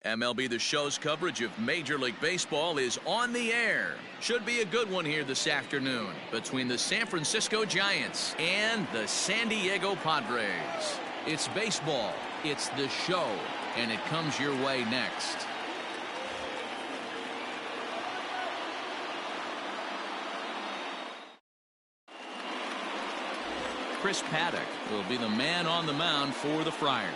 MLB The Show's coverage of Major League Baseball is on the air. Should be a good one here this afternoon between the San Francisco Giants and the San Diego Padres. It's baseball, it's the show, and it comes your way next. Chris Paddock will be the man on the mound for the Friars.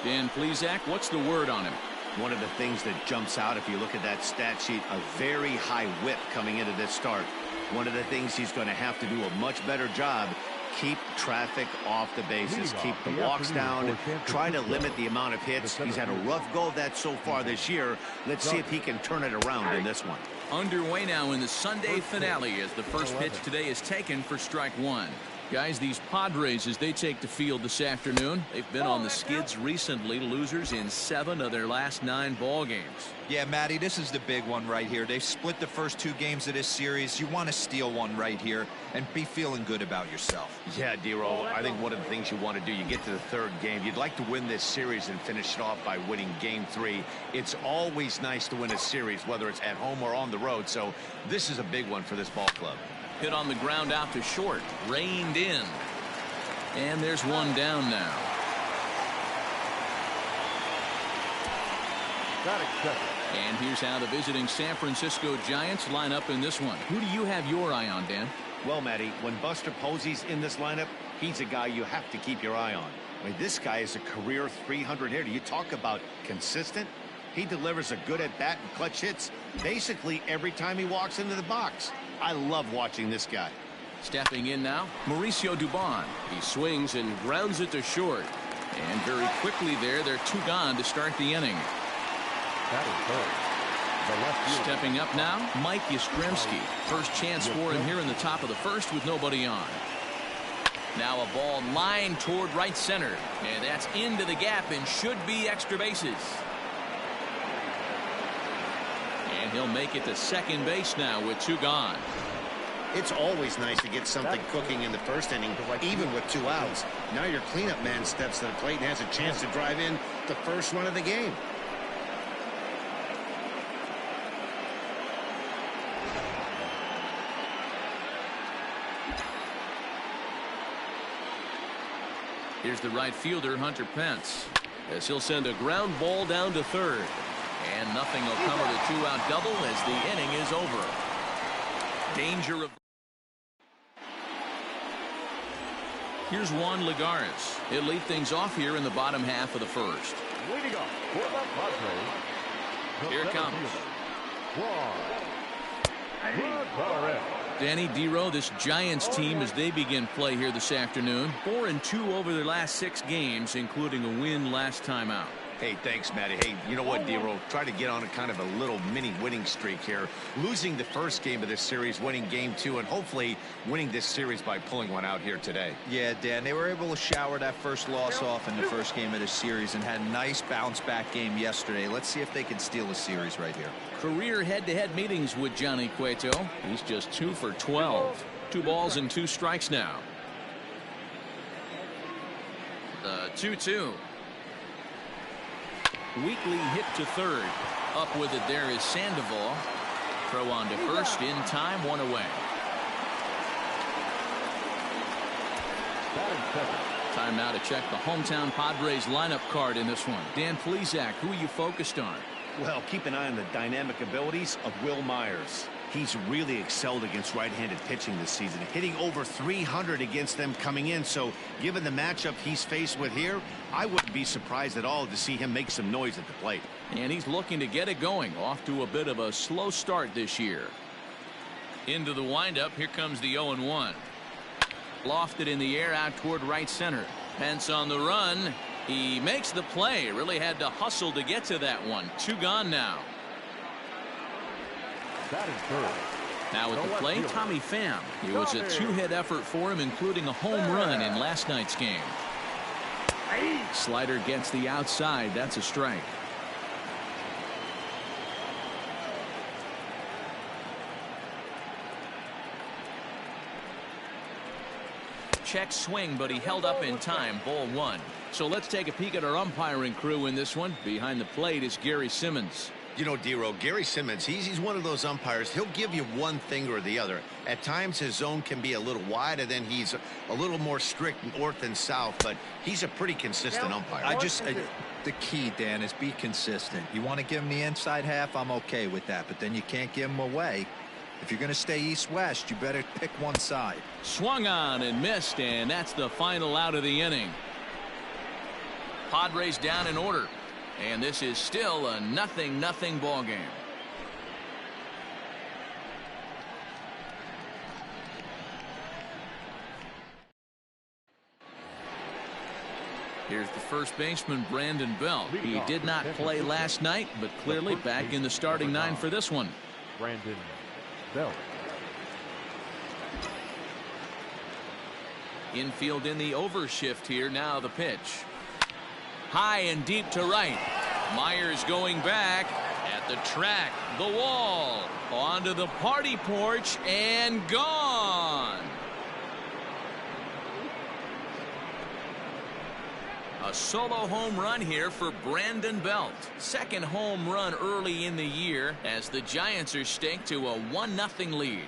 Dan Plesac, what's the word on him? One of the things that jumps out if you look at that stat sheet, a very high whip coming into this start. One of the things he's going to have to do a much better job, keep traffic off the bases, keep the walks down, try to limit the amount of hits. He's had a rough go of that so far this year. Let's see if he can turn it around in this one. Underway now in the Sunday finale as the first pitch today is taken for strike one. Guys, these Padres, as they take the field this afternoon, they've been on the skids recently, losers in 7 of their last 9 ball games. Yeah, Matty, this is the big one right here. They've split the first 2 games of this series. You want to steal one right here and be feeling good about yourself. Yeah, Dero, I think one of the things you want to do, you get to the 3rd game, you'd like to win this series and finish it off by winning game 3. It's always nice to win a series, whether it's at home or on the road, so this is a big one for this ball club. Hit on the ground out to short, reined in, and there's one down now. And here's how the visiting San Francisco Giants line up in this one. Who do you have your eye on, Dan? Well, Matty, when Buster Posey's in this lineup, he's a guy you have to keep your eye on. I mean, this guy is a career 300 hitter. You talk about consistent. He delivers a good at-bat and clutch hits basically every time he walks into the box. I love watching this guy. Stepping in now, Mauricio Dubon. He swings and grounds it to short. And very quickly there, they're 2 gone to start the inning. Stepping up now, Mike Yastrzemski. First chance for him here in the top of the first with nobody on. Now a ball lined toward right center. And that's into the gap and should be extra bases. And he'll make it to second base now with 2 gone. It's always nice to get something cooking in the first inning, even with 2 outs. Now your cleanup man steps to the plate and has a chance to drive in the first run of the game. Here's the right fielder, Hunter Pence, as he'll send a ground ball down to third. And nothing will cover the 2-out double as the inning is over. Danger of. Here's Juan Lagares. He'll lead things off here in the bottom half of the first. Leading off for the Padres. Here it comes. Lagares. Danny Dero, this Giants team, as they begin play here this afternoon, 4-2 over their last 6 games, including a win last time out. Hey, thanks, Matty. Hey, you know what, Dero? Try to get on a kind of a little mini winning streak here. Losing the first game of this series, winning game 2, and hopefully winning this series by pulling one out here today. Yeah, Dan, they were able to shower that first loss off in the first game of this series and had a nice bounce-back game yesterday. Let's see if they can steal a series right here. Career head-to-head meetings with Johnny Cueto. He's just 2 for 12. 2 balls and 2 strikes now. The 2-2. Weekly hit to third. Up with it there is Sandoval. Throw on to first in time, 1 away. Time now to check the hometown Padres lineup card in this one. Dan Plesac, who are you focused on? Well, keep an eye on the dynamic abilities of Will Myers. He's really excelled against right-handed pitching this season, hitting over 300 against them coming in. So given the matchup he's faced with here, I wouldn't be surprised at all to see him make some noise at the plate. And he's looking to get it going, off to a bit of a slow start this year. Into the windup, here comes the 0-1. Lofted in the air out toward right center. Pence on the run. He makes the play. Really had to hustle to get to that one. 2 gone now. Now at the plate, Tommy Pham. It was a 2-hit effort for him, including a home run in last night's game. Slider gets the outside. That's a strike. check swing, but he held up in time. Ball one. So let's take a peek at our umpiring crew in this one. Behind the plate is Gary Simmons. You know, D-Row, Gary Simmons, he's one of those umpires. He'll give you one thing or the other. At times his zone can be a little wide, and then he's a little more strict north and south, but he's a pretty consistent umpire. The key, Dan, is be consistent. You want to give him the inside half, I'm okay with that, but then you can't give him away. If you're going to stay east-west, you better pick one side. Swung on and missed, and that's the final out of the inning. Padres down in order, and this is still a 0-0 ball game. Here's the first baseman, Brandon Belt. He did not play last night, but clearly back in the starting nine for this one. Brandon Belt. Infield in the overshift here. Now the pitch. High and deep to right. Myers going back at the track, the wall, onto the party porch, and gone. A solo home run here for Brandon Belt. Second home run early in the year as the Giants are staked to a 1-0 lead.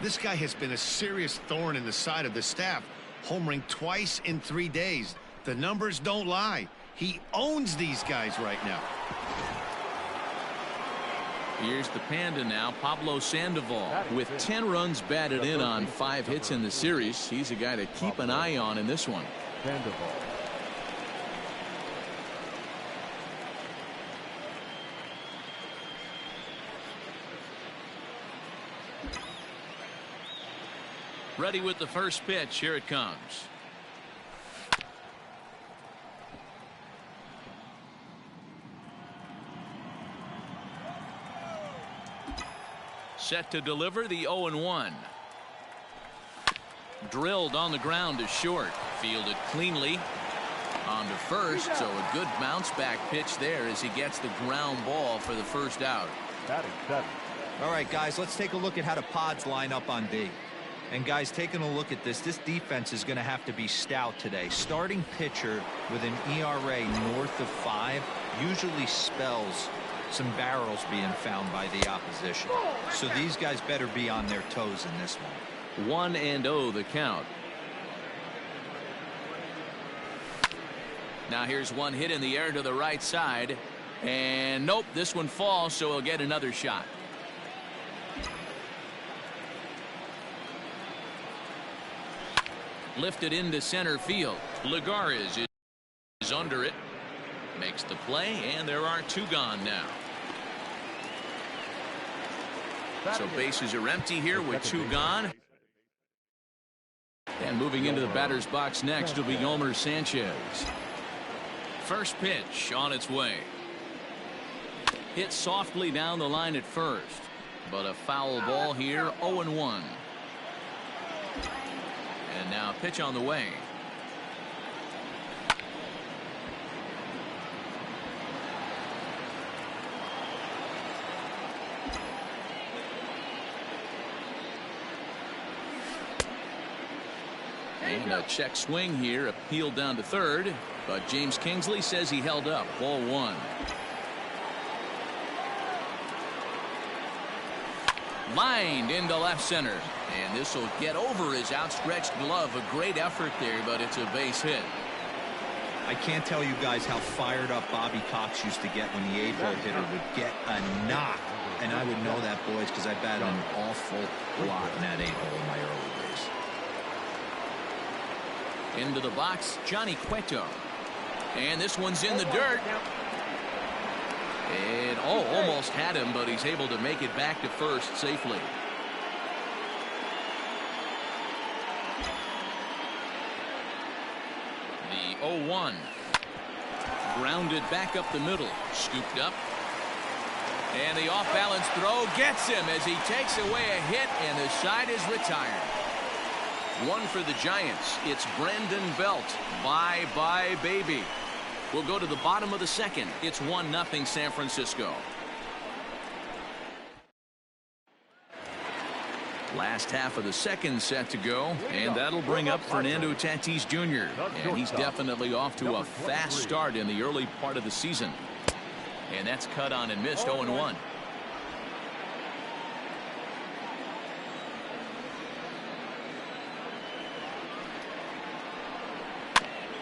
This guy has been a serious thorn in the side of the staff, homering twice in 3 days. The numbers don't lie. He owns these guys right now. Here's the Panda now, Pablo Sandoval, with 10 runs batted in on 5 hits in the series. He's a guy to keep an eye on in this one. Sandoval. Ready with the first pitch. Here it comes. Set to deliver the 0-1. Drilled on the ground to short. Fielded cleanly. On to first, so a good bounce back pitch there as he gets the ground ball for the first out. Batting seven. All right, guys, let's take a look at how the Pods line up on D. And guys, taking a look at this defense is going to have to be stout today. Starting pitcher with an ERA north of 5 usually spells some barrels being found by the opposition. So these guys better be on their toes in this one. 1-0 the count. Now here's one hit in the air to the right side. And nope, this one falls, so he'll get another shot. Lifted into center field. Lagares is under it. Makes the play, and there are 2 gone now. So bases are empty here with 2 gone. And moving into the batter's box next will be Yolmer Sanchez. First pitch on its way. Hit softly down the line at first, but a foul ball here. 0-1. And now pitch on the way. And a check swing here, appealed down to third, but James Kingsley says he held up. Ball 1. Lined into left center, and this will get over his outstretched glove. A great effort there, but it's a base hit. I can't tell you guys how fired up Bobby Cox used to get when the 8-hole hitter would get a knock. And I would know that, boys, because I batted an awful lot in that 8-hole in my early days. Into the box, Johnny Cueto. And this one's in the dirt. And almost had him, but he's able to make it back to first safely. The 0-1. Grounded back up the middle. Scooped up. And the off-balance throw gets him as he takes away a hit, and the side is retired. 1 for the Giants. It's Brandon Belt. Bye-bye, baby. We'll go to the bottom of the second. It's 1-0 San Francisco. Last half of the second set to go, and that'll bring up Fernando Tatis Jr. And he's definitely off to a fast start in the early part of the season. And that's cut on and missed. 0-1.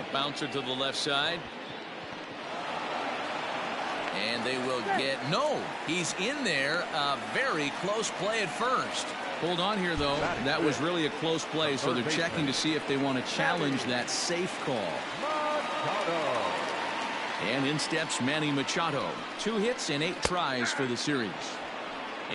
A bouncer to the left side. And they will get, no, he's in there. A very close play at first. Hold on here, though. That was really a close play, so they're checking to see if they want to challenge that safe call. And in steps Manny Machado. 2 hits and 8 tries for the series.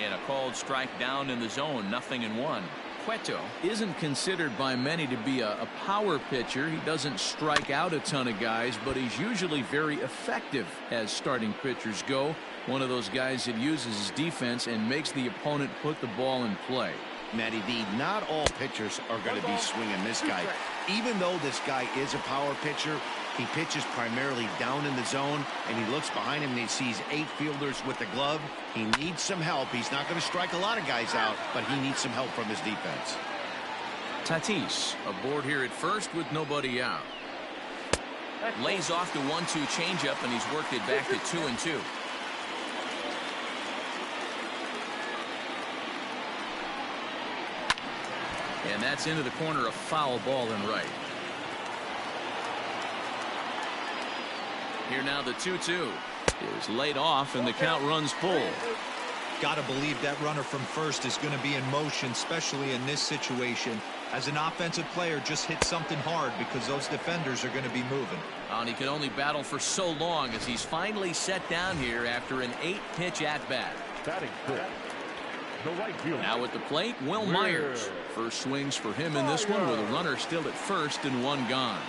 And a called strike down in the zone, 0-1. Cueto isn't considered by many to be a power pitcher. He doesn't strike out a ton of guys, but he's usually very effective as starting pitchers go. One of those guys that uses his defense and makes the opponent put the ball in play. Matty V, not all pitchers are going to be swinging this guy. Even though this guy is a power pitcher, he pitches primarily down in the zone, and he looks behind him and he sees 8 fielders with the glove. He needs some help. He's not going to strike a lot of guys out, but he needs some help from his defense. Tatis aboard here at first with nobody out. Lays off the 1-2 changeup, and he's worked it back to 2-2. And that's into the corner, a foul ball and right. Here now the 2-2 is laid off, and the count runs full. Got to believe that runner from first is going to be in motion, especially in this situation. As an offensive player, just hit something hard because those defenders are going to be moving. And he could only battle for so long as he's finally set down here after an 8-pitch at-bat. Now at the plate, Will Myers. First swings for him in this one with a runner still at first and 1 gone.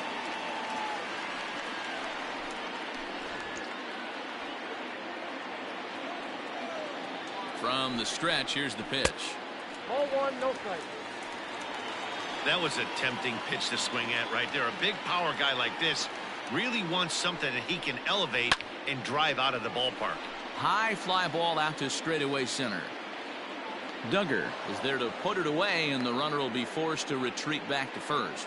From the stretch, here's the pitch. Ball 1, no strike. That was a tempting pitch to swing at right there. A big power guy like this really wants something that he can elevate and drive out of the ballpark. High fly ball out to straightaway center. Duggar is there to put it away, and the runner will be forced to retreat back to first.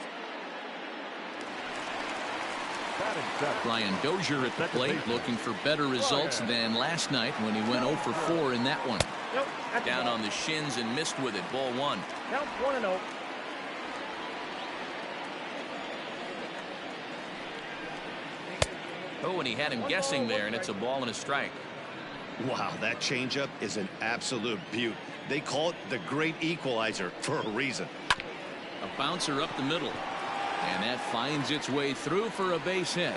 Brian Dozier at the plate, looking for better results than last night when he went 0 for 4 in that one. Down on the shins and missed with it. Ball 1. Count 1-0. Oh, and he had him guessing there, and it's a ball and a strike. Wow, that changeup is an absolute beaut. They call it the great equalizer for a reason. A bouncer up the middle, and that finds its way through for a base hit.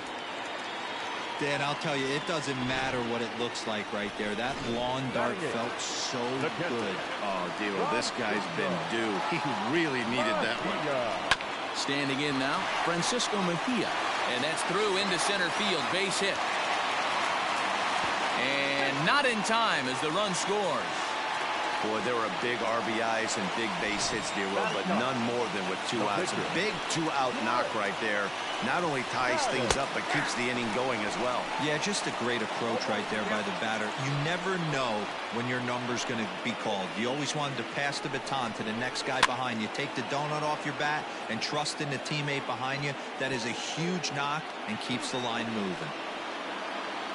Dan, I'll tell you, it doesn't matter what it looks like right there. That lawn dart felt so good. Oh, Dilo, this guy's been due. He really needed that one. Standing in now, Francisco Mejia, and that's through into center field. Base hit. And not in time as the run scores. Boy, there were big RBIs and big base hits, Dilo, but none more than with 2 outs. A big 2-out knock right there. Not only ties things up, but keeps the inning going as well. Yeah, just a great approach right there by the batter. You never know when your number's going to be called. You always wanted to pass the baton to the next guy behind you. Take the donut off your bat and trust in the teammate behind you. That is a huge knock and keeps the line moving.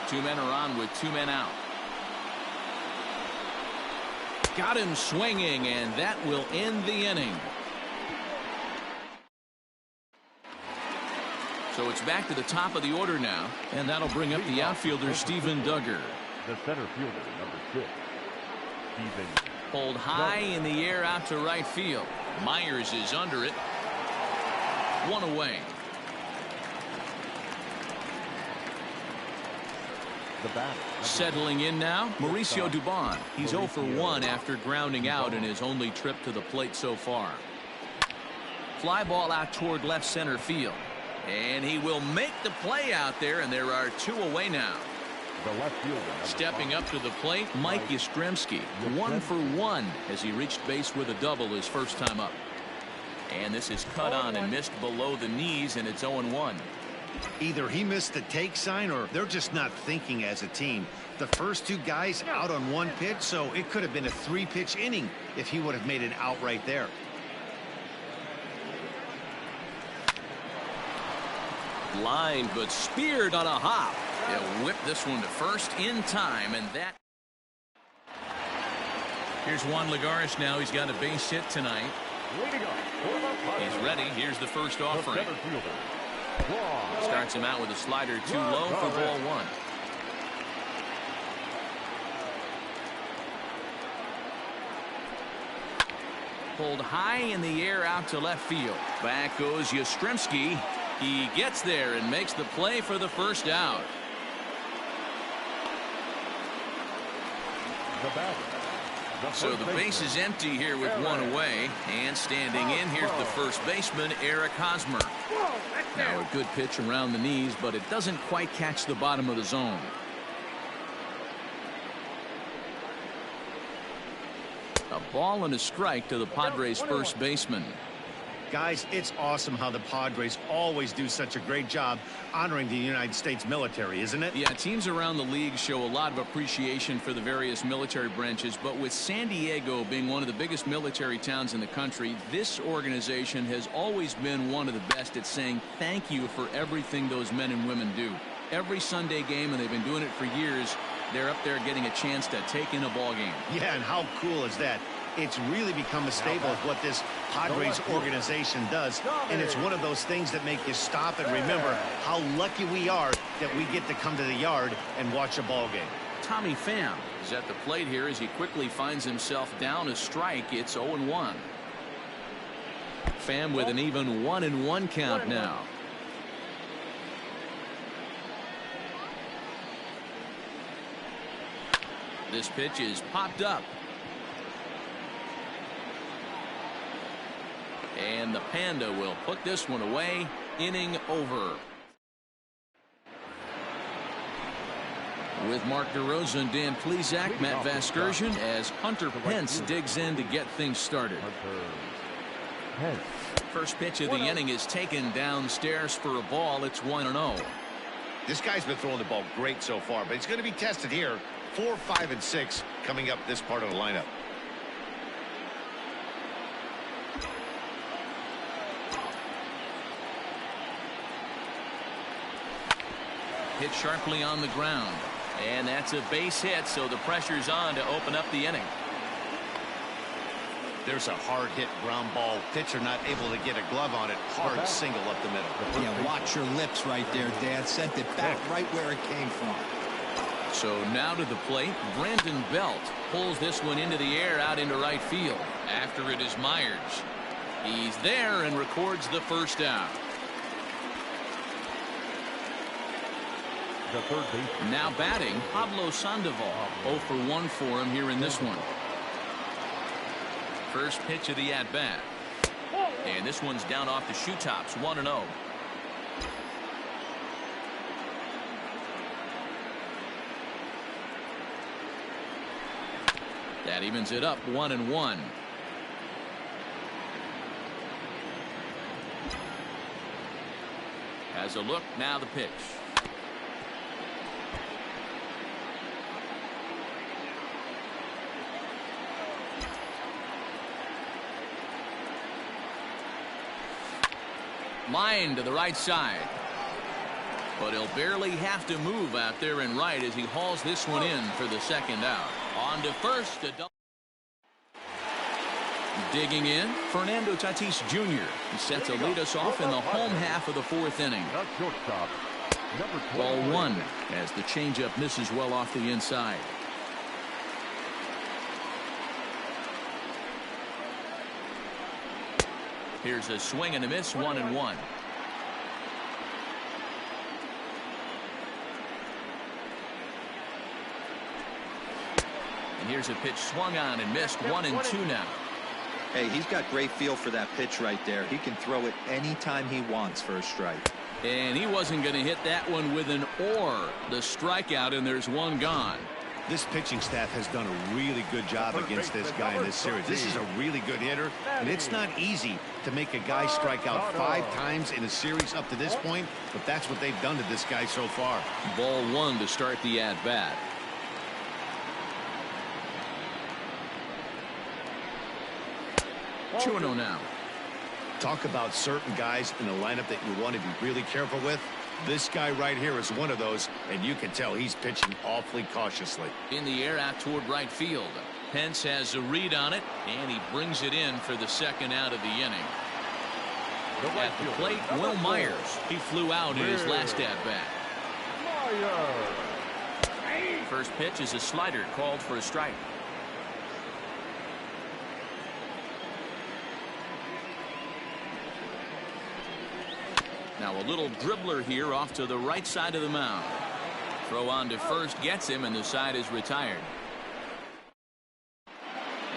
2 men are on with 2 men out. Got him swinging, and that will end the inning. So it's back to the top of the order now, and that'll bring up the outfielder Steven Duggar. The center fielder, number 6, Steven. Pulled high in the air out to right field. Myers is under it. 1 away. Settling in now, Mauricio Dubon. He's 0 for 1 after grounding out in his only trip to the plate so far. Fly ball out toward left center field. And he will make the play out there, and there are 2 away now. Stepping up to the plate, Mike Yastrzemski. 1 for 1 as he reached base with a double his first time up. And this is cut on and missed below the knees, and it's 0-1. Either he missed the take sign or they're just not thinking as a team. The first two guys out on one pitch, so it could have been a 3-pitch inning if he would have made it out right there. Lined but speared on a hop. He'll whip this one to first in time, and that. Here's Juan Lagares now. He's got a base hit tonight. He's ready. Here's the first offering. Starts him out with a slider too low for ball one. Pulled high in the air out to left field. Back goes Yastrzemski. He gets there and makes the play for the first out. So the base is empty here with one away, and standing in here's the first baseman, Eric Hosmer. Now a good pitch around the knees, but it doesn't quite catch the bottom of the zone. A ball and a strike to the Padres first baseman. Guys, it's awesome how the Padres always do such a great job honoring the United States military, isn't it? Yeah, teams around the league show a lot of appreciation for the various military branches, but with San Diego being one of the biggest military towns in the country, this organization has always been one of the best at saying thank you for everything those men and women do. Every Sunday game, and they've been doing it for years, they're up there getting a chance to take in a ball game. Yeah, and how cool is that? It's really become a staple of what this Padres organization does, and it's one of those things that make you stop and remember how lucky we are that we get to come to the yard and watch a ball game. Tommy Pham is at the plate here as he quickly finds himself down a strike. It's 0-1. Pham with an even 1-1 count now. This pitch is popped up. And the Panda will put this one away. Inning over. With Mark DeRosa and Dan Plesac, Matt Vasgersian as Hunter Pence digs in to get things started. First pitch of the inning is taken downstairs for a ball. It's 1-0. This guy's been throwing the ball great so far, but he's going to be tested here. 4, 5, and 6 coming up this part of the lineup. Hit sharply on the ground, and that's a base hit, so the pressure's on to open up the inning. There's a hard hit ground ball. Pitcher not able to get a glove on it. Hard single up the middle. Yeah, watch your lips right there, Dad. Sent it back right where it came from. So now to the plate, Brandon Belt pulls this one into the air out into right field. After it is Myers. He's there and records the first out. The third baseman. Now batting, Pablo Sandoval. 0 for 1 for him here in this one. First pitch of the at-bat. And this one's down off the shoe tops. 1-0. That evens it up 1-1. Has a look, now the pitch. Line to the right side. But he'll barely have to move out there in right as he hauls this one in for the second out. On to first. Digging in, Fernando Tatis Jr. He's set to lead us off in the home half of the fourth inning. Ball one as the changeup misses well off the inside. Here's a swing and a miss, 1-1. And here's a pitch swung on and missed, 1-2 now. Hey, he's got great feel for that pitch right there. He can throw it anytime he wants for a strike. And he wasn't going to hit that one with an or. The strikeout, and there's one gone. This pitching staff has done a really good job against this guy in this series. This is a really good hitter, and it's not easy to make a guy strike out 5 times in a series up to this point, but that's what they've done to this guy so far. Ball 1 to start the at-bat. Two and 0 now. Talk about certain guys in the lineup that you want to be really careful with. This guy right here is one of those, and you can tell he's pitching awfully cautiously. In the air out toward right field. Pence has a read on it, and he brings it in for the second out of the inning. At the plate, Will Myers. He flew out in his last at-bat. First pitch is a slider called for a strike. Now a little dribbler here off to the right side of the mound. Throw on to first gets him, and the side is retired.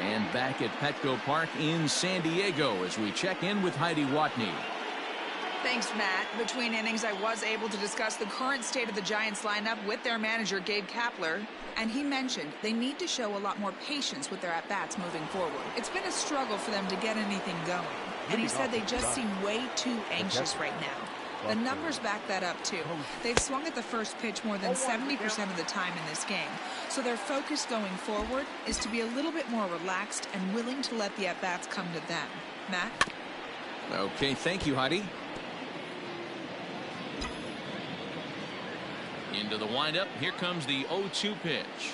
And back at Petco Park in San Diego as we check in with Heidi Watney. Thanks, Matt. Between innings, I was able to discuss the current state of the Giants lineup with their manager, Gabe Kapler. And he mentioned they need to show a lot more patience with their at-bats moving forward. It's been a struggle for them to get anything going. And he said they just seem way too anxious right now. The numbers back that up, too. They've swung at the first pitch more than 70% of the time in this game. So their focus going forward is to be a little bit more relaxed and willing to let the at-bats come to them. Matt? Okay, thank you, Heidi. Into the windup. Here comes the 0-2 pitch.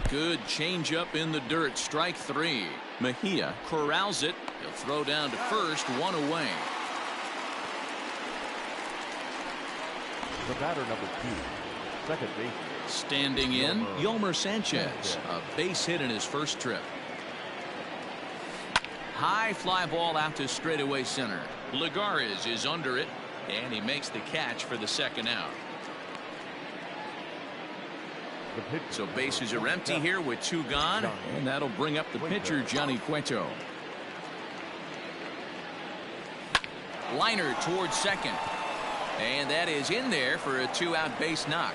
Good changeup in the dirt. Strike 3. Mejia corrals it. He'll throw down to first. 1 away. The batter, number 2, second base. Standing in, Yolmer Sanchez. A base hit in his first trip. High fly ball out to straightaway center. Lagares is under it, and he makes the catch for the second out. So bases are empty here with 2 gone, and that'll bring up the pitcher, Johnny Cueto. Liner towards second. And that is in there for a 2-out base knock.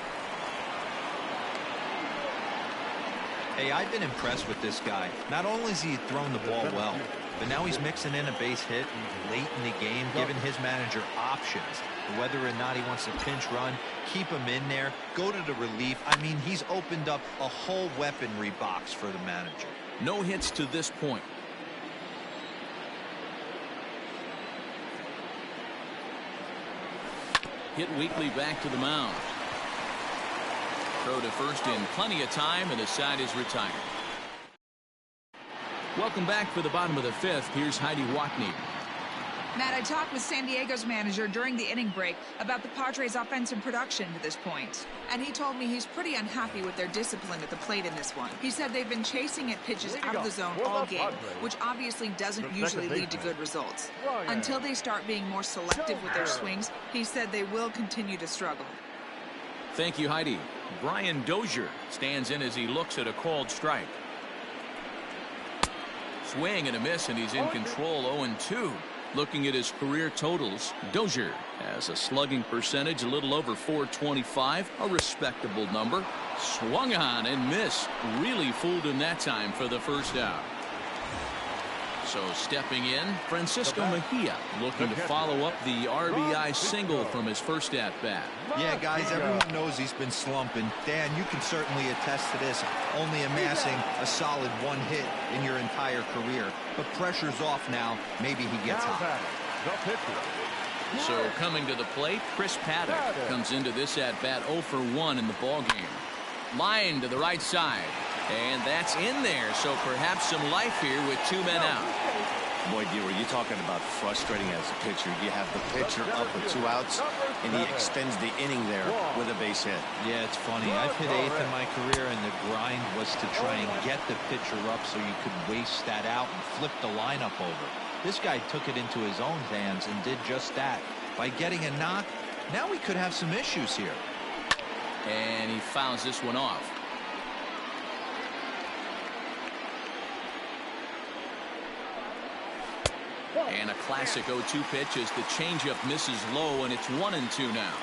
Hey, I've been impressed with this guy. Not only has he thrown the ball well, but now he's mixing in a base hit late in the game, giving his manager options. Whether or not he wants to pinch run, keep him in there, go to the relief. I mean, he's opened up a whole weaponry box for the manager. No hits to this point. Hit weakly back to the mound. Throw to first in plenty of time, and the side is retired. Welcome back for the bottom of the 5th. Here's Heidi Watney. Matt, I talked with San Diego's manager during the inning break about the Padres' offensive production to this point. And he told me he's pretty unhappy with their discipline at the plate in this one. He said they've been chasing at pitches out of the zone all game, which obviously doesn't usually lead to good results. Until they start being more selective with their swings, he said they will continue to struggle. Thank you, Heidi. Brian Dozier stands in as he looks at a called strike. Swing and a miss, and he's in control. 0-2. Looking at his career totals, Dozier has a slugging percentage a little over .425, a respectable number. Swung on and missed. Really fooled him that time for the first out. So stepping in, Francisco Mejia looking to follow up the RBI single from his first at-bat. Yeah, guys, everyone knows he's been slumping. Dan, you can certainly attest to this, only amassing a solid 1 hit in your entire career. But pressure's off now. Maybe he gets hot. So coming to the plate, Chris Paddock comes into this at-bat 0 for 1 in the ballgame. Line to the right side. And that's in there, so perhaps some life here with 2 men out. Boy, Dewey, you're talking about frustrating as a pitcher. You have the pitcher up with 2 outs, and he extends the inning there with a base hit. Yeah, it's funny. I've hit 8th in my career, and the grind was to try and get the pitcher up so you could waste that out and flip the lineup over. This guy took it into his own hands and did just that. By getting a knock, now we could have some issues here. And he fouls this one off. And a classic 0-2 pitch as the changeup misses low, and it's 1-2 now.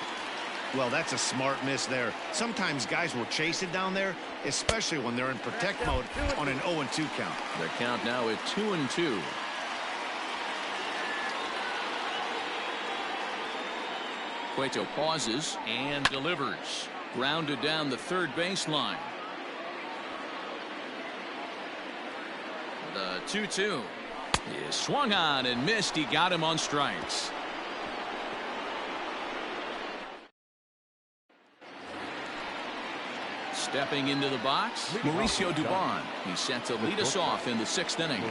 Well, that's a smart miss there. Sometimes guys will chase it down there, especially when they're in protect mode on an 0-2 count. Their count now at 2-2. Cueto pauses and delivers. Grounded down the third baseline. The 2-2 is swung on and missed. He got him on strikes. Stepping into the box, Mauricio Dubon. He's set to lead us off in the 6th inning.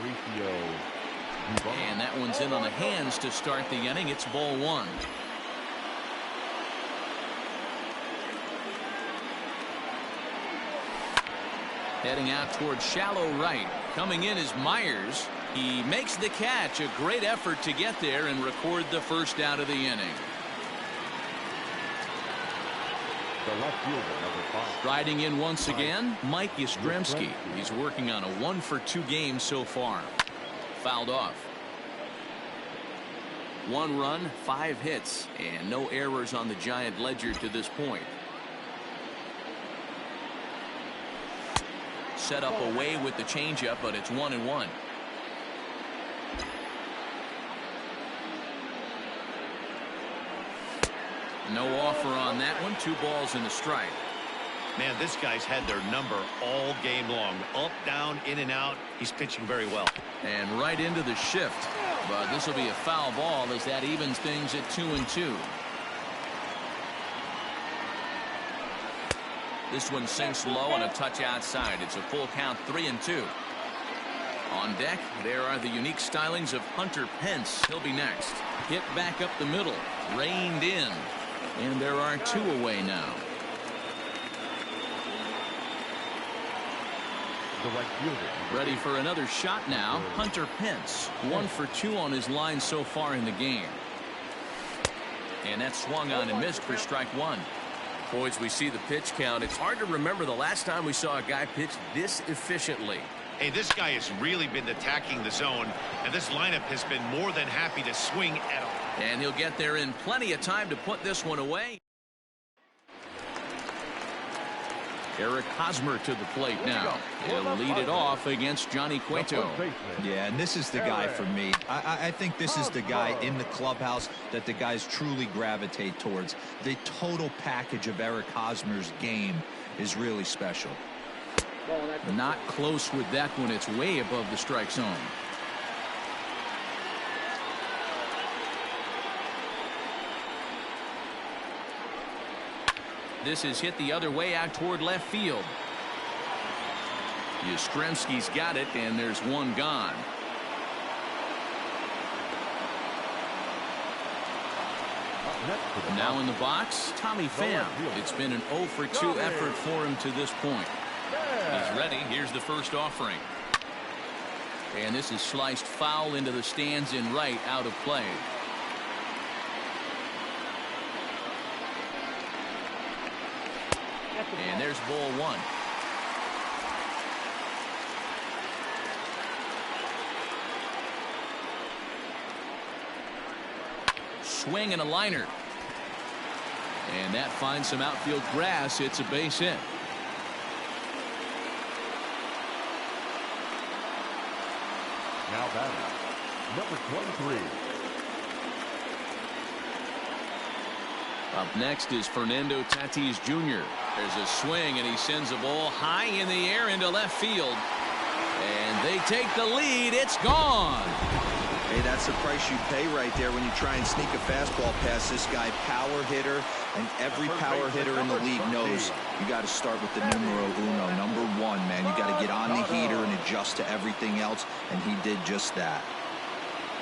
And that one's in on the hands to start the inning. It's ball 1. Heading out towards shallow right. Coming in is Myers. He makes the catch. A great effort to get there and record the first out of the inning. The left fielder, number 5. Riding in once again, Mike Yastrzemski. He's working on a 1-for-2 game so far. Fouled off. 1 run, 5 hits, and no errors on the Giant ledger to this point. Set up away with the changeup, but it's 1-1. No offer on that one. 2 balls and a strike. Man, this guy's had their number all game long. Up, down, in and out. He's pitching very well. And right into the shift. But this will be a foul ball as that evens things at 2-2. This one sinks low on a touch outside. It's a full count, 3-2. On deck, there are the unique stylings of Hunter Pence. He'll be next. Hit back up the middle. Reined in. And there are 2 away now. The right fielder. Ready for another shot now. Hunter Pence. 1 for 2 on his line so far in the game. And that swung on and missed for strike 1. Boys, we see the pitch count. It's hard to remember the last time we saw a guy pitch this efficiently. Hey, this guy has really been attacking the zone, and this lineup has been more than happy to swing at him. And he'll get there in plenty of time to put this one away. Eric Hosmer to the plate now. He'll lead it off against Johnny Cueto. Yeah, and this is the guy for me. I think this is the guy in the clubhouse that the guys truly gravitate towards. The total package of Eric Hosmer's game is really special. Not close with that one. It's way above the strike zone. This is hit the other way out toward left field. Yastrzemski's got it, and there's one gone. Now in the box, Tommy Pham. It's been an 0 for 2 effort for him to this point. He's ready. Here's the first offering. And this is sliced foul into the stands in right, out of play. And there's ball 1. Swing and a liner. And that finds some outfield grass. It's a base hit. Now batting, number 23. Up next is Fernando Tatis Jr. There's a swing, and he sends a ball high in the air into left field. And they take the lead. It's gone. Hey, that's the price you pay right there when you try and sneak a fastball past this guy. Power hitter, and every power hitter in the league knows you got to start with the numero uno, number 1, man. You got to get on the heater and adjust to everything else, and he did just that.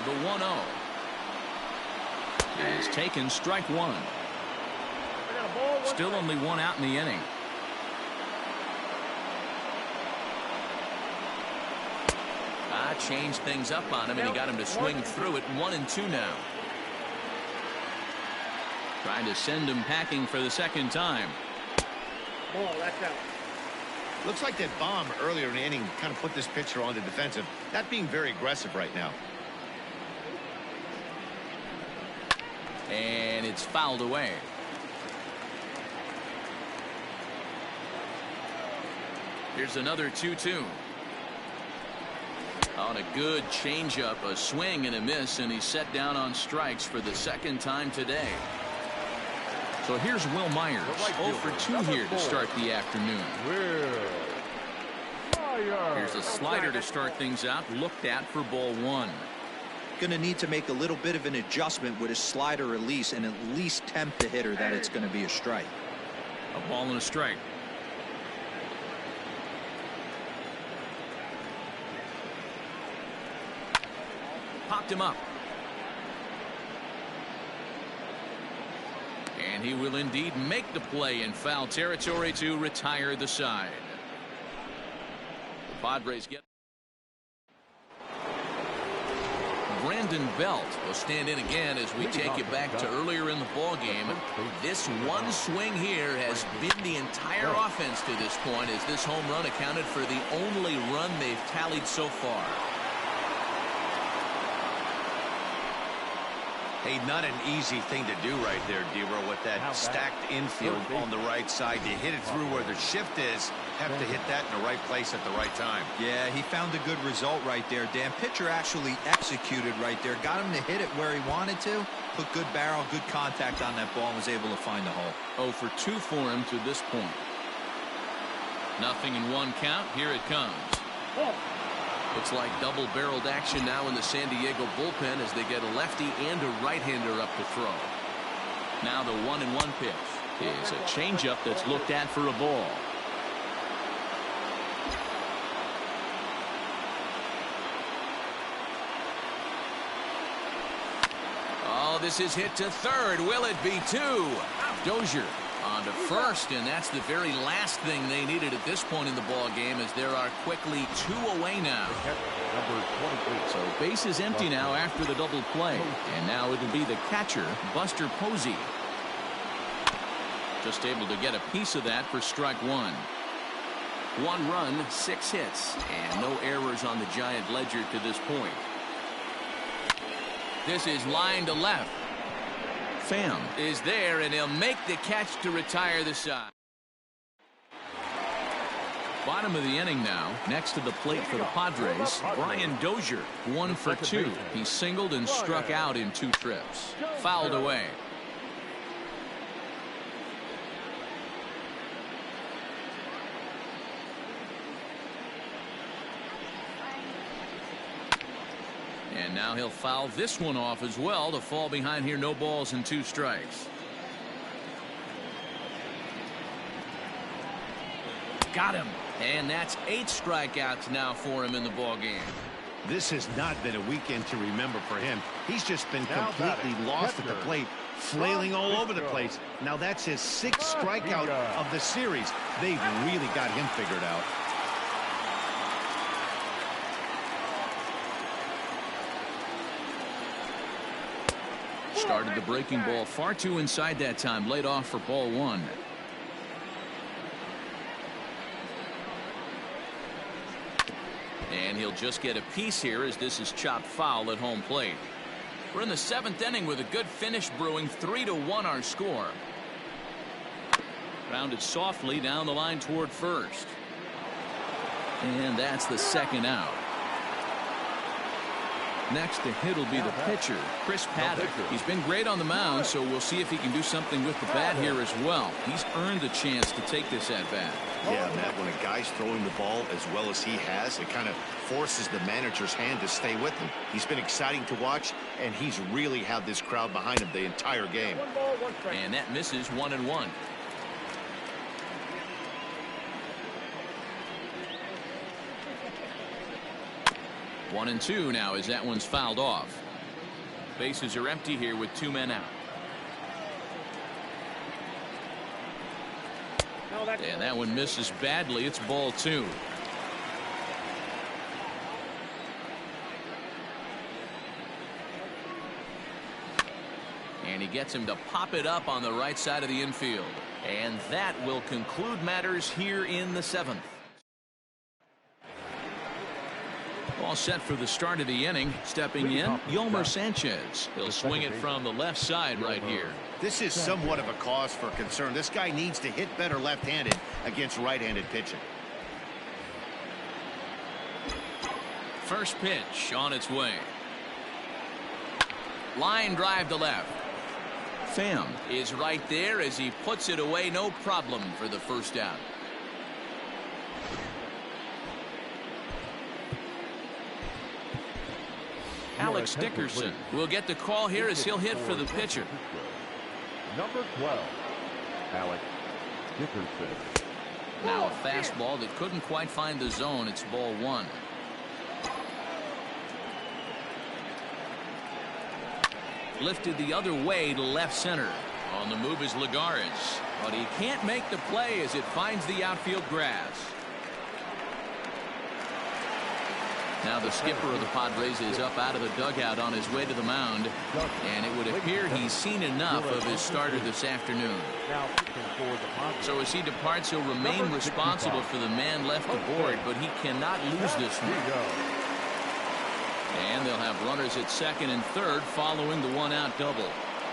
The 1-0 is taken, strike 1. Still only 1 out in the inning. Changed things up on him, and he got him to swing through it. 1-2 now. Trying to send him packing for the second time. Looks like that bomb earlier in the inning kind of put this pitcher on the defensive. Not being very aggressive right now. And it's fouled away. Here's another 2-2. On a good changeup, a swing and a miss, and he's set down on strikes for the second time today. So here's Will Myers, 0 for 2 here to start the afternoon. Here's a slider to start things out, looked at for ball 1. Going to need to make a little bit of an adjustment with his slider release and at least tempt the hitter that it's going to be a strike. A ball and a strike. Popped him up. And he will indeed make the play in foul territory to retire the side. The Padres get. Brandon Belt will stand in again as we take you back to earlier in the ball game. This one swing here has been the entire offense to this point, as this home run accounted for the only run they've tallied so far. Hey, not an easy thing to do right there, D-Row, with that stacked infield on the right side. To hit it through where the shift is, have to hit that in the right place at the right time. Yeah, he found a good result right there, Dan. Pitcher actually executed right there. Got him to hit it where he wanted to. Put good barrel, good contact on that ball, and was able to find the hole. 0 for 2 for him to this point. Nothing in 1 count. Here it comes. Looks like double-barreled action now in the San Diego bullpen as they get a lefty and a right-hander up to throw. Now the 1-1 pitch is a changeup that's looked at for a ball. Oh, this is hit to third. Will it be 2? Dozier on to first, and that's the very last thing they needed at this point in the ball game, as there are quickly 2 away now. So base is empty now after the double play, and now it'll be the catcher, Buster Posey. Just able to get a piece of that for strike 1. 1 run, 6 hits, and no errors on the Giant ledger to this point. This is line to left. Pham is there, and he'll make the catch to retire the side. Bottom of the inning now. Next to the plate for the Padres, Brian Dozier, 1 for 2. He singled and struck out in 2 trips. Fouled away. And now he'll foul this one off as well to fall behind here. No balls and 2 strikes. Got him. And that's 8 strikeouts now for him in the ball game. This has not been a weekend to remember for him. He's just been completely lost at the plate, flailing all over the place. Now that's his 6th strikeout of the series. They've really got him figured out. Started the breaking ball far too inside that time. Laid off for ball 1. And he'll just get a piece here as this is chopped foul at home plate. We're in the 7th inning with a good finish brewing. 3-1 our score. Grounded softly down the line toward first. And that's the 2nd out. Next to hit will be the pitcher, Chris Paddock. He's been great on the mound, so we'll see if he can do something with the bat here as well. He's earned a chance to take this at bat. Yeah, Matt, when a guy's throwing the ball as well as he has, it kind of forces the manager's hand to stay with him. He's been exciting to watch, and he's really had this crowd behind him the entire game. And that misses 1-1. One and 2 now as that one's fouled off. Bases are empty here with 2 men out. And that one misses badly. It's ball 2. And he gets him to pop it up on the right side of the infield. And that will conclude matters here in the 7th. All set for the start of the inning. Stepping in, Yolmer Sanchez. He'll swing it from the left side right here. This is somewhat of a cause for concern. This guy needs to hit better left-handed against right-handed pitching. First pitch on its way. Line drive to left. Pham is right there as he puts it away. No problem for the first out. Alex Dickerson will get the call here as he'll hit for the pitcher. Number 12, Alex Dickerson. Now a fastball that couldn't quite find the zone. It's ball one. Lifted the other way to left center. On the move is Lagares, but he can't make the play as it finds the outfield grass. Now the skipper of the Padres is up out of the dugout on his way to the mound, and it would appear he's seen enough of his starter this afternoon. So as he departs, he'll remain responsible for the man left aboard, but he cannot lose this one. And they'll have runners at second and third following the one-out double.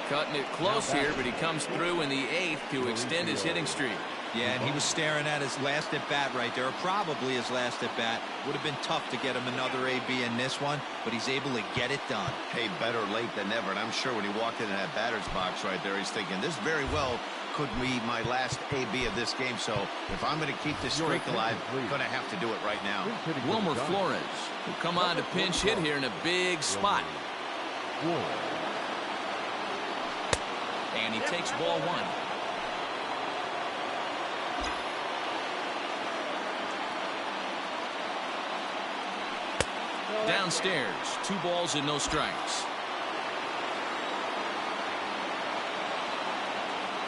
Cutting it close here, but he comes through in the eighth to extend his hitting streak. Yeah, and he was staring at his last at-bat right there, or probably his last at-bat. Would have been tough to get him another AB in this one, but he's able to get it done. Hey, better late than never, and I'm sure when he walked into that batter's box right there, he's thinking, this very well could be my last AB of this game, so if I'm going to keep this streak alive, I'm going to have to do it right now. Wilmer Flores will come on to pinch hit here in a big spot. And he takes ball one. Downstairs, 2 balls and no strikes.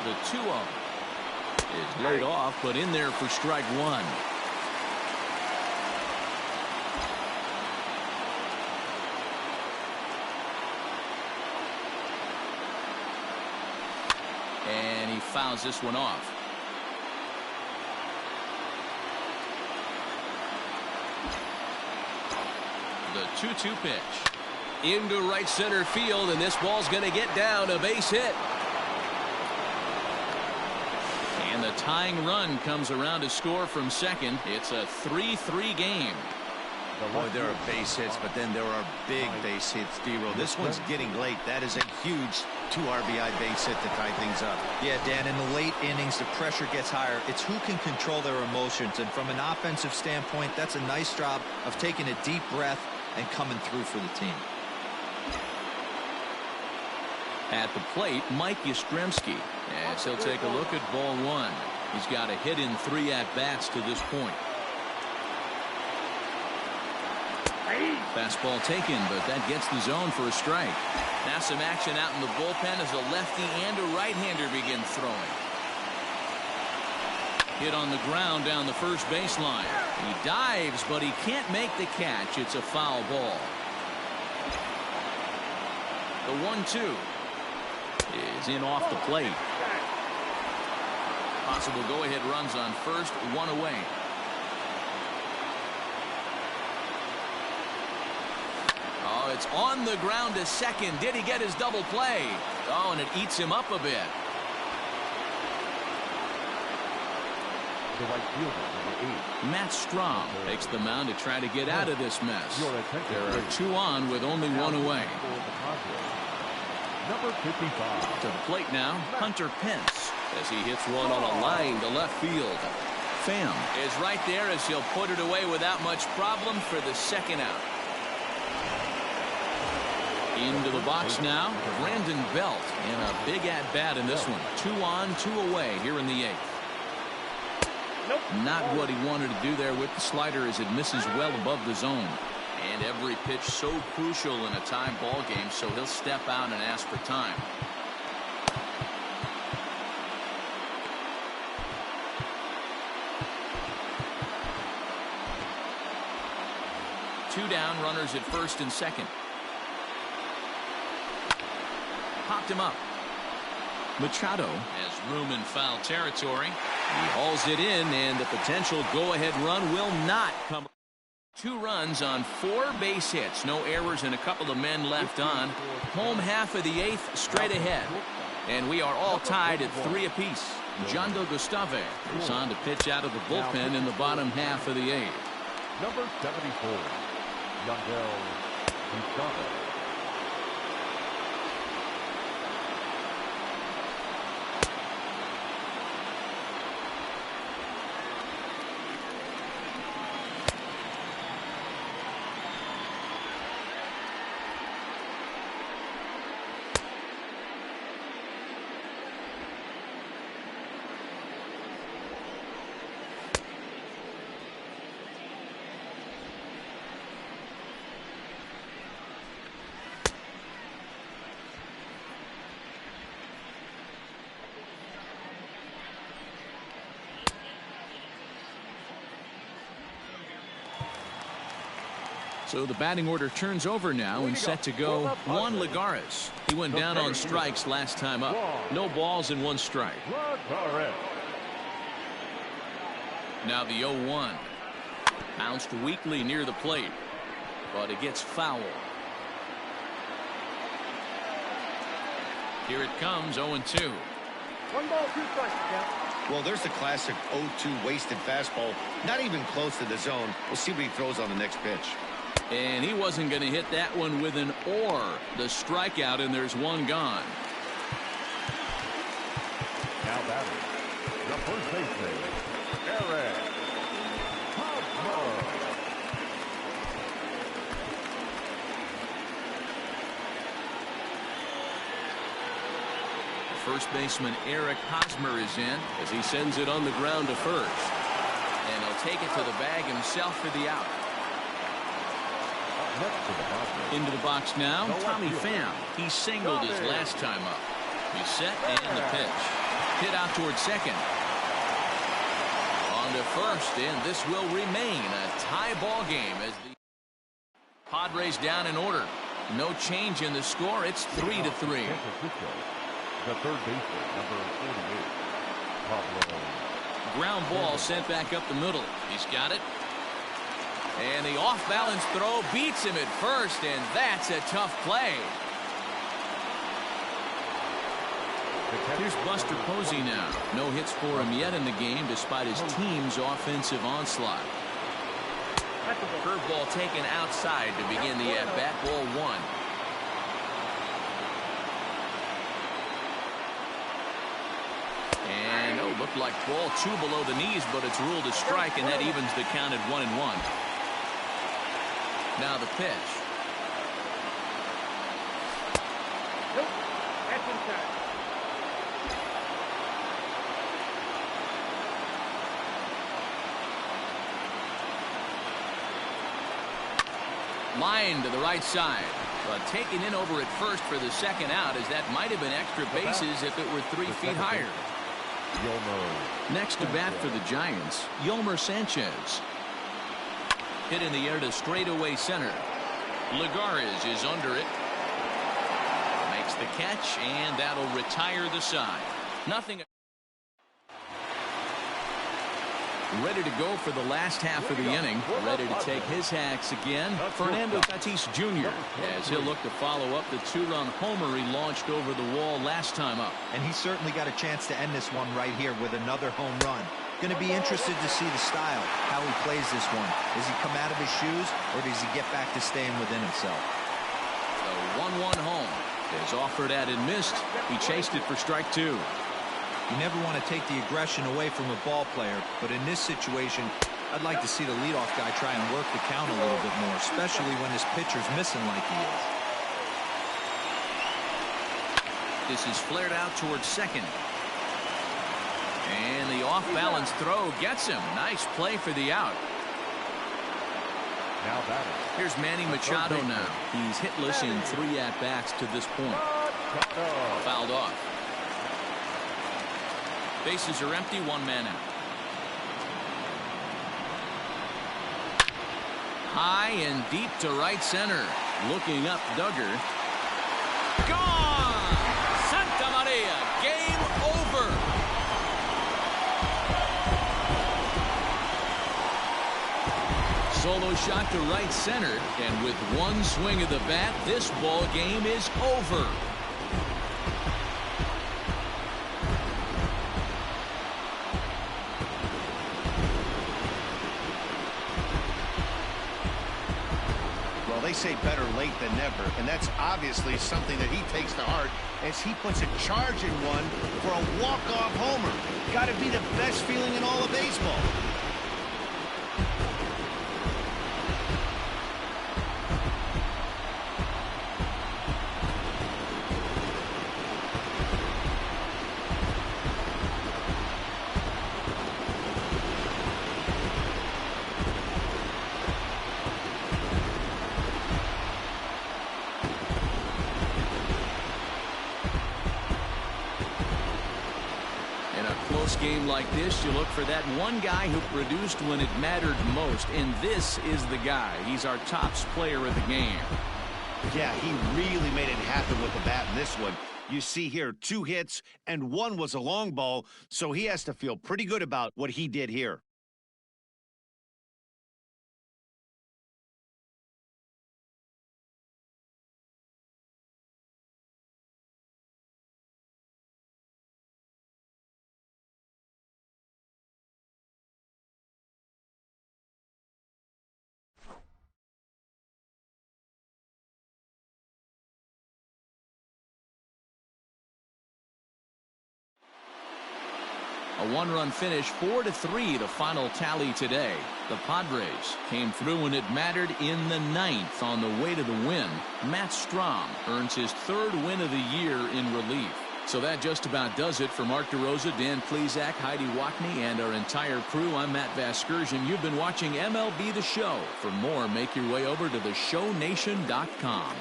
The 2-0 is laid off, but in there for strike one. And he fouls this one off. The 2-2 pitch into right center field, and this ball's going to get down, a base hit. And the tying run comes around to score from second. It's a 3-3 game. Boy, there are base hits, but then there are big base hits, D-Roll. This one's getting late. That is a huge 2 RBI base hit to tie things up. Yeah, Dan, in the late innings, the pressure gets higher. It's who can control their emotions, and from an offensive standpoint, that's a nice job of taking a deep breath and coming through for the team. At the plate, Mike Yastrzemski, as he'll take a look at ball one. He's got a hit in 3 at-bats to this point. Fastball taken, but that gets the zone for a strike. Now some action out in the bullpen as a lefty and a right-hander begin throwing. Hit on the ground down the first baseline. He dives, but he can't make the catch. It's a foul ball. The 1-2 is in off the plate. Possible go-ahead runs on first, 1 away. Oh, it's on the ground to second. Did he get his double play? Oh, and it eats him up a bit. The right fielder, number 8. Matt Strom takes the mound to try to get out of this mess. There are 2 on with only 1 away. Number 55. To the plate now, Hunter Pence, as he hits one on a line to left field. Pham is right there as he'll put it away without much problem for the second out. Into the box now, Brandon Belt, and a big at-bat in this one. 2 on, 2 away here in the 8th. Not what he wanted to do there with the slider as it misses well above the zone. And every pitch so crucial in a tie ball game, so he'll step out and ask for time. Two down, runners at first and second. Popped him up. Machado has room in foul territory. He hauls it in, and the potential go-ahead run will not come. 2 runs on 4 base hits. No errors and a couple of men left on. Home half of the 8th straight ahead. And we are all tied at 3 apiece. Jondo Gustave is on to pitch out of the bullpen in the bottom half of the 8th. Number 74. Yandel Gonzalez. So the batting order turns over now and set to go Juan Lagares. He went down on strikes last time up. No balls and 1 strike. Now the 0-1. Bounced weakly near the plate, but it gets foul. Here it comes, 0-2. 1 ball, 2 strikes. Well, there's the classic 0-2 wasted fastball. Not even close to the zone. We'll see what he throws on the next pitch. And he wasn't going to hit that one with an or. The strikeout, and there's 1 gone. Now batting, the first baseman, Eric Hosmer. First baseman Eric Hosmer is in as he sends it on the ground to first. And he'll take it to the bag himself for the out. Into the box now, Tommy Pham. He singled his last time up. He's set and the pitch. Hit out toward second. On to first, and this will remain a tie ball game as the Padres down in order. No change in the score. It's 3-3. The third baseman, number 48, Pablo. Ground ball sent back up the middle. He's got it. And the off-balance throw beats him at first, and that's a tough play. Here's Buster Posey now. No hits for him yet in the game despite his team's offensive onslaught. Curveball taken outside to begin the at-bat. Ball 1. And looked like ball 2 below the knees, but it's ruled a strike, and that evens the count at 1-1. Now the pitch. Nope. That's inside. Line to the right side. But taken in over at first for the second out, as that might have been extra bases if it were 3 feet higher. Next to bat for the Giants, Yolmer Sanchez. Hit in the air to straightaway center. Lagares is under it. Makes the catch, and that'll retire the side. Nothing. Ready to go for the last half of the inning. Ready to take his hacks again. Fernando Tatis Jr. as he'll look to follow up the 2-run homer he launched over the wall last time up. And he certainly got a chance to end this one right here with another home run. Going to be interested to see the style, how he plays this one. Does he come out of his shoes, or does he get back to staying within himself? The 1-1 home is offered at and missed. He chased it for strike 2. You never want to take the aggression away from a ball player, but in this situation, I'd like to see the leadoff guy try and work the count a little bit more, especially when his pitcher's missing like he is. This is flared out towards second. And the off-balance throw gets him. Nice play for the out. Now batting. Here's Manny Machado now. He's hitless in 3 at-bats to this point. Fouled off. Bases are empty, 1 man out. High and deep to right center. Looking up, Duggar. Gone! Santa Maria, game over. Solo shot to right center, and with 1 swing of the bat, this ball game is over. I say better late than never, and that's obviously something that he takes to heart as he puts a charge in one for a walk-off homer. Got to be the best feeling in all of baseball. Game like this, you look for that one guy who produced when it mattered most, and this is the guy. He's our tops player of the game. Yeah, he really made it happen with the bat in this one. You see here 2 hits and 1 was a long ball, so he has to feel pretty good about what he did here. A 1-run finish, 4-3 the final tally today. The Padres came through when it mattered in the 9th on the way to the win. Matt Strom earns his 3rd win of the year in relief. So that just about does it for Mark DeRosa, Dan Plesac, Heidi Wackney, and our entire crew. I'm Matt Vasgersian. You've been watching MLB The Show. For more, make your way over to theshownation.com.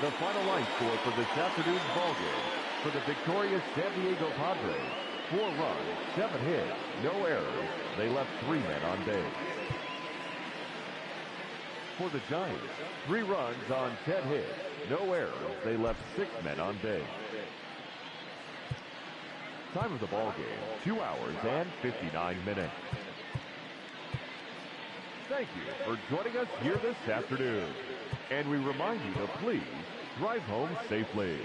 The final line score for this afternoon's ballgame for the victorious San Diego Padres. 4 runs, 7 hits, no errors. They left 3 men on base. For the Giants, 3 runs on 10 hits, no errors. They left 6 men on base. Time of the ball game, 2 hours and 59 minutes. Thank you for joining us here this afternoon. And we remind you to please drive home safely.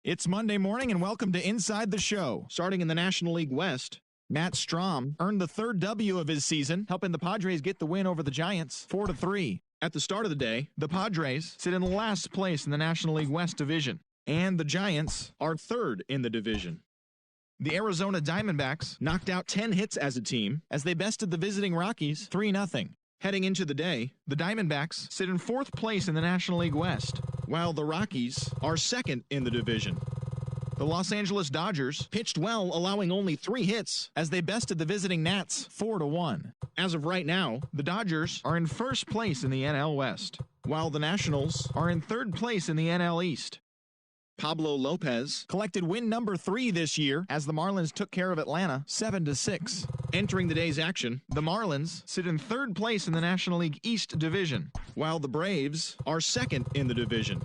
It's Monday morning and welcome to Inside the Show. Starting in the National League West, Matt Strom earned the third W of his season, helping the Padres get the win over the Giants 4-3. At the start of the day, the Padres sit in last place in the National League West division, and the Giants are third in the division. The Arizona Diamondbacks knocked out 10 hits as a team as they bested the visiting Rockies 3-0. Heading into the day, the Diamondbacks sit in fourth place in the National League West, while the Rockies are second in the division. The Los Angeles Dodgers pitched well, allowing only 3 hits as they bested the visiting Nats 4-1. As of right now, the Dodgers are in first place in the NL West, while the Nationals are in third place in the NL East. Pablo Lopez collected win number 3 this year as the Marlins took care of Atlanta 7-6. Entering the day's action, the Marlins sit in third place in the National League East division, while the Braves are second in the division.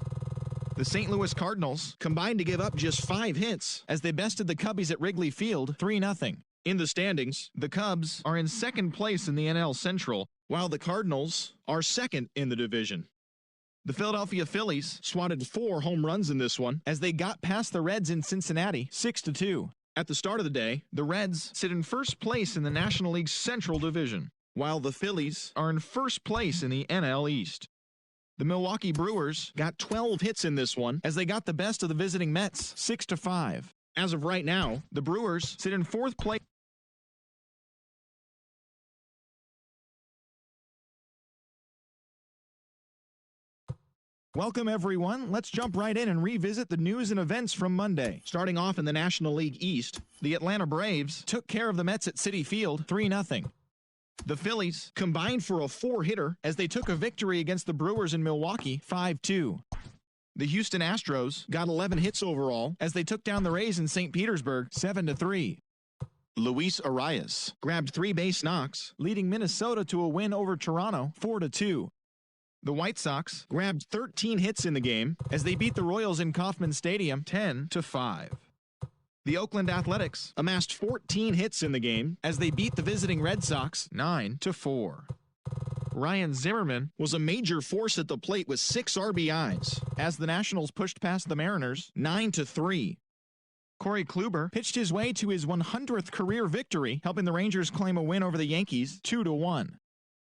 The St. Louis Cardinals combined to give up just 5 hits as they bested the Cubbies at Wrigley Field 3-0. In the standings, the Cubs are in second place in the NL Central, while the Cardinals are second in the division. The Philadelphia Phillies swatted 4 home runs in this one as they got past the Reds in Cincinnati 6-2. At the start of the day, the Reds sit in first place in the National League Central Division, while the Phillies are in first place in the NL East. The Milwaukee Brewers got 12 hits in this one as they got the best of the visiting Mets 6-5. As of right now, the Brewers sit in fourth place. Welcome, everyone. Let's jump right in and revisit the news and events from Monday. Starting off in the National League East, the Atlanta Braves took care of the Mets at Citi Field 3-0. The Phillies combined for a 4-hitter as they took a victory against the Brewers in Milwaukee 5-2. The Houston Astros got 11 hits overall as they took down the Rays in St. Petersburg 7-3. Luis Arias grabbed 3 base knocks, leading Minnesota to a win over Toronto 4-2. The White Sox grabbed 13 hits in the game as they beat the Royals in Kauffman Stadium 10-5. The Oakland Athletics amassed 14 hits in the game as they beat the visiting Red Sox 9-4. Ryan Zimmerman was a major force at the plate with 6 RBIs as the Nationals pushed past the Mariners 9-3. Corey Kluber pitched his way to his 100th career victory, helping the Rangers claim a win over the Yankees 2-1.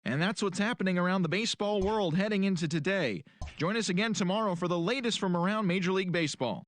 And that's what's happening around the baseball world heading into today. Join us again tomorrow for the latest from around Major League Baseball.